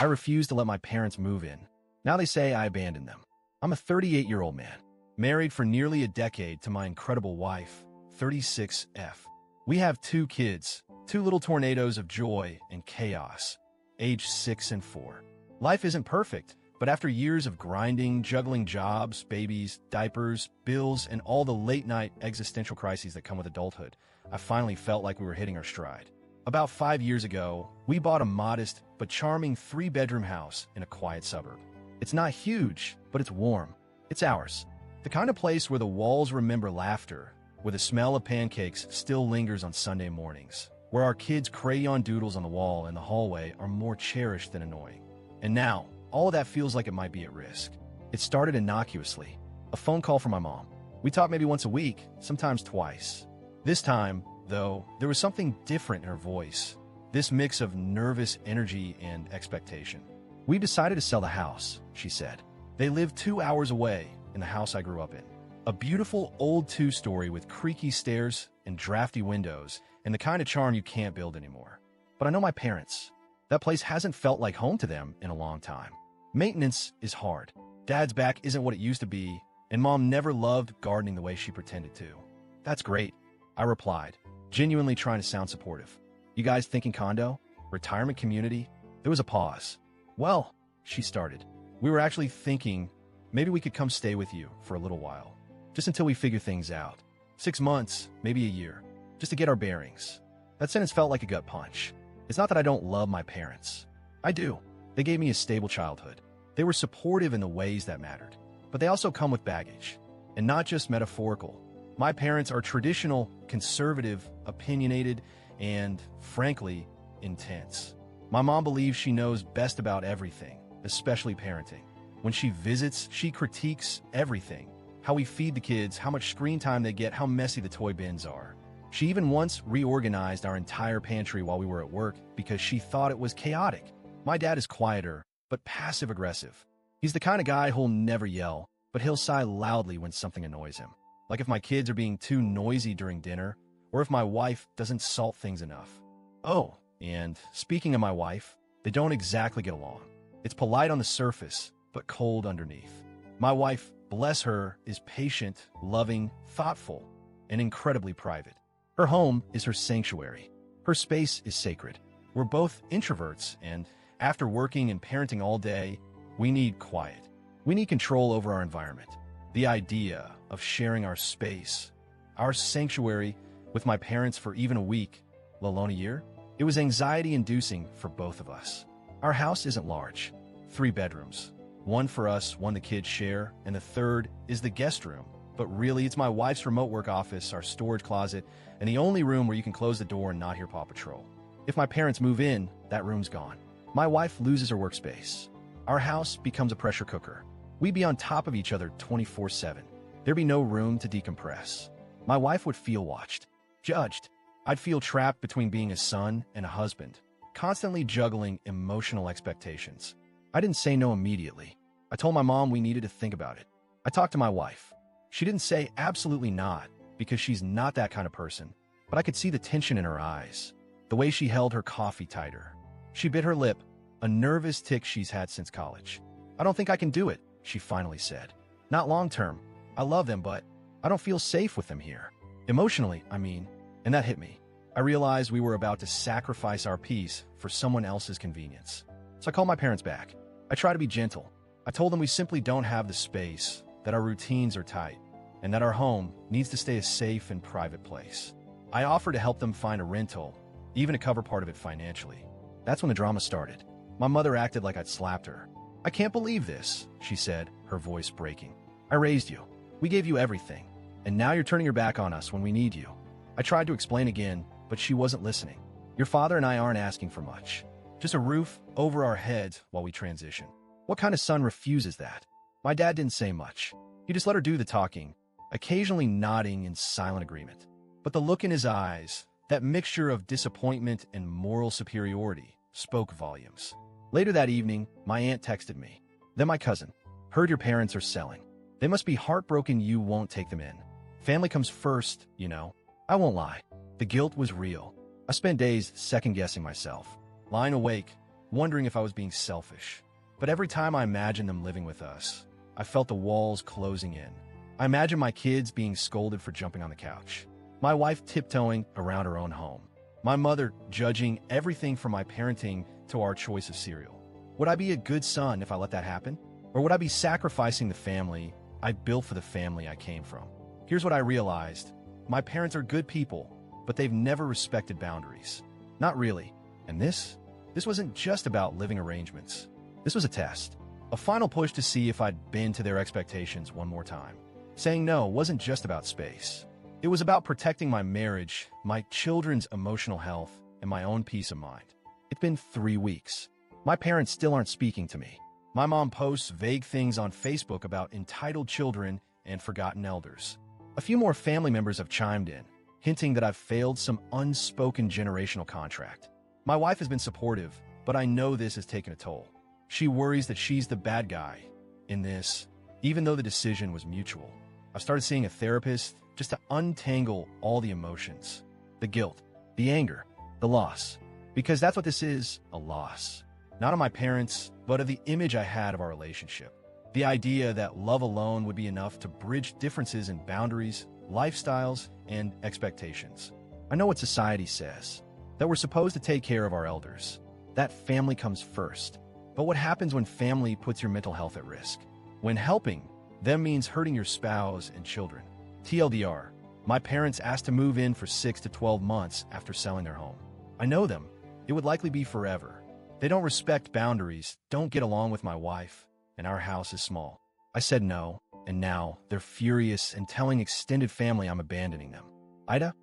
I refused to let my parents move in. Now they say I abandoned them. I'm a 38-year-old man, married for nearly a decade to my incredible wife, 36F. We have 2 kids, 2 little tornadoes of joy and chaos, age 6 and 4. Life isn't perfect, but after years of grinding, juggling jobs, babies, diapers, bills, and all the late-night existential crises that come with adulthood, I finally felt like we were hitting our stride. About 5 years ago, we bought a modest but charming 3-bedroom house in a quiet suburb. It's not huge, but it's warm. It's ours. The kind of place where the walls remember laughter, where the smell of pancakes still lingers on Sunday mornings, where our kids' crayon doodles on the wall in the hallway are more cherished than annoying. And now, all of that feels like it might be at risk. It started innocuously. A phone call from my mom. We talk maybe once a week, sometimes twice. This time, though, there was something different in her voice. This mix of nervous energy and expectation. "We've decided to sell the house," she said. "They live 2 hours away in the house I grew up in. A beautiful old 2-story with creaky stairs and drafty windows and the kind of charm you can't build anymore. But I know my parents. That place hasn't felt like home to them in a long time. Maintenance is hard. Dad's back isn't what it used to be, and Mom never loved gardening the way she pretended to." "That's great," I replied, genuinely trying to sound supportive. "You guys thinking condo? Retirement community?" There was a pause. "Well," she started, "we were actually thinking maybe we could come stay with you for a little while. Just until we figure things out. 6 months, maybe a year. Just to get our bearings." That sentence felt like a gut punch. It's not that I don't love my parents. I do. They gave me a stable childhood. They were supportive in the ways that mattered. But they also come with baggage. And not just metaphorical. My parents are traditional, conservative, opinionated, and, frankly, intense. My mom believes she knows best about everything, especially parenting. When she visits, she critiques everything. How we feed the kids, how much screen time they get, how messy the toy bins are. She even once reorganized our entire pantry while we were at work because she thought it was chaotic. My dad is quieter, but passive-aggressive. He's the kind of guy who'll never yell, but he'll sigh loudly when something annoys him. Like if my kids are being too noisy during dinner, or if my wife doesn't salt things enough. Oh, and speaking of my wife, they don't exactly get along. It's polite on the surface, but cold underneath. My wife, bless her, is patient, loving, thoughtful, and incredibly private. Her home is her sanctuary. Her space is sacred. We're both introverts, and after working and parenting all day, we need quiet. We need control over our environment. The idea of sharing our space, our sanctuary, with my parents for even a week, let alone a year, it was anxiety-inducing for both of us. Our house isn't large. 3 bedrooms. 1 for us, 1 the kids share, and the 3rd is the guest room. But really, it's my wife's remote work office, our storage closet, and the only room where you can close the door and not hear Paw Patrol. If my parents move in, that room's gone. My wife loses her workspace. Our house becomes a pressure cooker. We'd be on top of each other 24/7. There'd be no room to decompress. My wife would feel watched, judged. I'd feel trapped between being a son and a husband, constantly juggling emotional expectations. I didn't say no immediately. I told my mom we needed to think about it. I talked to my wife. She didn't say absolutely not, because she's not that kind of person, but I could see the tension in her eyes, the way she held her coffee tighter. She bit her lip, a nervous tic she's had since college. "I don't think I can do it," she finally said. "Not long term. I love them, but I don't feel safe with them here. Emotionally, I mean." And that hit me. I realized we were about to sacrifice our peace for someone else's convenience. So I called my parents back. I tried to be gentle. I told them we simply don't have the space, that our routines are tight, and that our home needs to stay a safe and private place. I offered to help them find a rental, even to cover part of it financially. That's when the drama started. My mother acted like I'd slapped her. "I can't believe this," she said, her voice breaking. "I raised you. We gave you everything. And now you're turning your back on us when we need you." I tried to explain again, but she wasn't listening. "Your father and I aren't asking for much. Just a roof over our heads while we transition. What kind of son refuses that?" My dad didn't say much. He just let her do the talking, occasionally nodding in silent agreement. But the look in his eyes, that mixture of disappointment and moral superiority, spoke volumes. Later that evening, my aunt texted me. Then my cousin. "Heard your parents are selling. They must be heartbroken you won't take them in. Family comes first, you know." I won't lie. The guilt was real. I spent days second-guessing myself, lying awake, wondering if I was being selfish. But every time I imagined them living with us, I felt the walls closing in. I imagined my kids being scolded for jumping on the couch, my wife tiptoeing around her own home, my mother judging everything from my parenting to our choice of cereal. Would I be a good son if I let that happen? Or would I be sacrificing the family I built for the family I came from? Here's what I realized. My parents are good people, but they've never respected boundaries. Not really. And this wasn't just about living arrangements. This was a test. A final push to see if I'd bend to their expectations one more time. Saying no wasn't just about space. It was about protecting my marriage, my children's emotional health, and my own peace of mind. It's been 3 weeks. My parents still aren't speaking to me. My mom posts vague things on Facebook about entitled children and forgotten elders. A few more family members have chimed in, hinting that I've failed some unspoken generational contract. My wife has been supportive, but I know this has taken a toll. She worries that she's the bad guy in this, even though the decision was mutual. I've started seeing a therapist just to untangle all the emotions, the guilt, the anger, the loss. Because that's what this is, a loss. Not of my parents, but of the image I had of our relationship. The idea that love alone would be enough to bridge differences in boundaries, lifestyles, and expectations. I know what society says, that we're supposed to take care of our elders, that family comes first. But what happens when family puts your mental health at risk? When helping them means hurting your spouse and children. TLDR, my parents asked to move in for 6 to 12 months after selling their home. I know them. It would likely be forever. They don't respect boundaries, don't get along with my wife, and our house is small. I said no, and now they're furious and telling extended family I'm abandoning them. Ida,